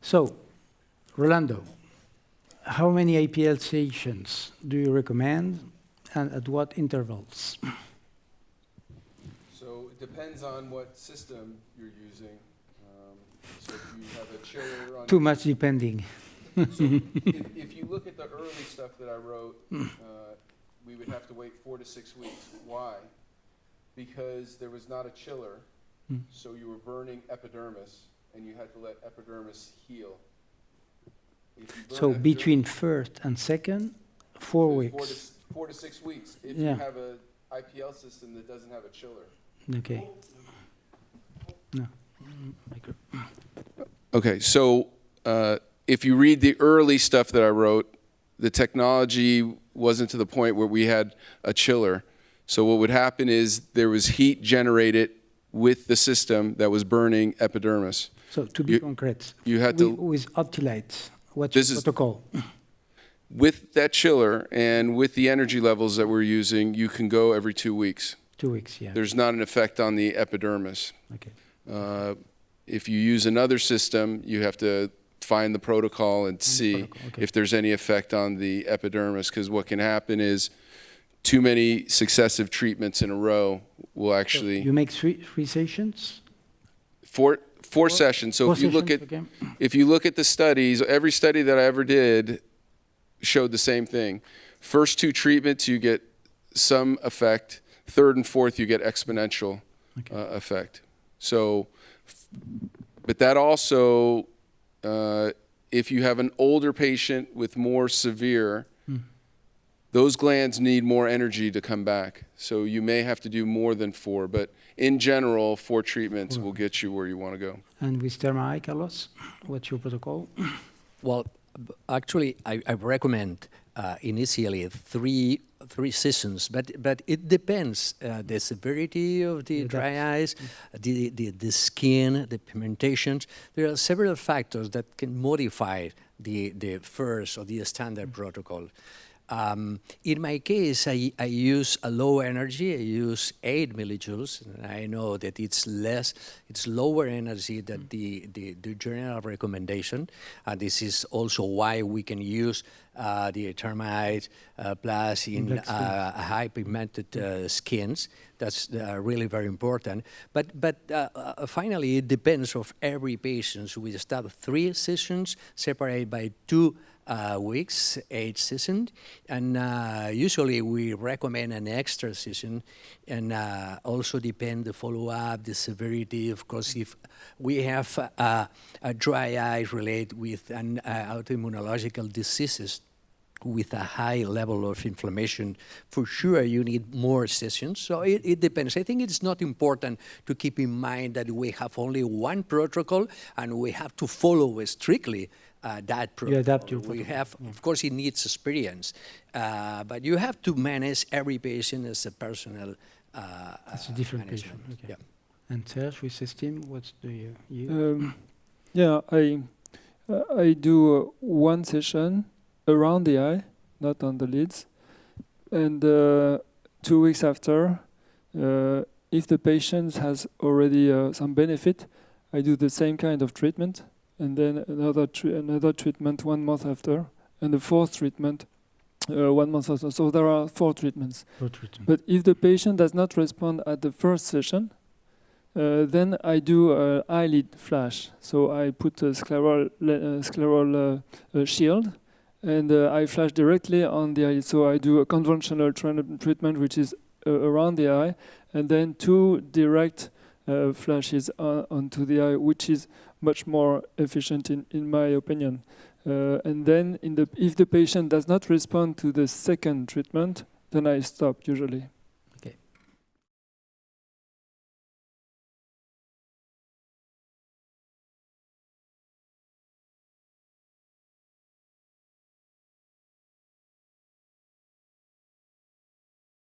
So, Rolando, how many IPL sessions do you recommend, and at what intervals? So it depends on what system you're using. So if you have a chiller on... Too much depending. So if you look at the early stuff that I wrote, we would have to wait 4 to 6 weeks. Why? Because there was not a chiller, so you were burning epidermis, and you had to let epidermis heal. So between first and second, 4 weeks. 4 to 6 weeks if you have an IPL system that doesn't have a chiller. Okay. No. Okay, so if you read the early stuff that I wrote, the technology wasn't to the point where we had a chiller. So what would happen is there was heat generated with the system that was burning epidermis. So to be concrete, you had to with Optilite, what's your protocol? With that chiller and with the energy levels that we're using, you can go every 2 weeks. 2 weeks, yeah. There's not an effect on the epidermis. Okay. If you use another system, you have to find the protocol and see if there's any effect on the epidermis, because what can happen is too many successive treatments in a row will actually... So you make three sessions? Four sessions. So if you look at the studies, every study that I ever did showed the same thing. First 2 treatments, you get some effect. Third and fourth, you get exponential effect. So, but that also, if you have an older patient with more severe, those glands need more energy to come back. So you may have to do more than 4, but in general, 4 treatments will get you where you want to go. And with Thermai, Carlos, what's your protocol? Well, actually, I recommend initially three sessions, but it depends the severity of the dry eyes, the skin, the pigmentations. There are several factors that can modify the first or the standard protocol. In my case, I use a low energy. I use 8 millijoules. And I know that it's lower energy than the general recommendation. This is also why we can use the Thermite plus in high pigmented skins. That's really very important. But finally, it depends of every patient. So we start 3 sessions separated by 2 weeks, 8 sessions, and usually we recommend an extra session, and also depend the follow-up, the severity. Of course, if we have a dry eye related with an autoimmunological diseases with a high level of inflammation, for sure you need more sessions. So it depends. I think it's not important to keep in mind that we have only one protocol and we have to follow strictly that protocol. You adapt your protocol. We have, of course, it needs experience, but you have to manage every patient as a personal It's a different management. patient. Okay. Yeah. And Serge, with System, what do you use? Yeah, I do 1 session around the eye, not on the lids, and 2 weeks after, if the patient has already some benefit, I do the same kind of treatment, and then another treatment 1 month after, and the 4th treatment 1 month after. So there are 4 treatments. But if the patient does not respond at the first session, then I do an eyelid flash. So I put a scleral shield, and I flash directly on the eye. So I do a conventional treatment, which is around the eye, and then 2 direct flashes onto the eye, which is much more efficient in my opinion. And then if the patient does not respond to the second treatment, then I stop usually.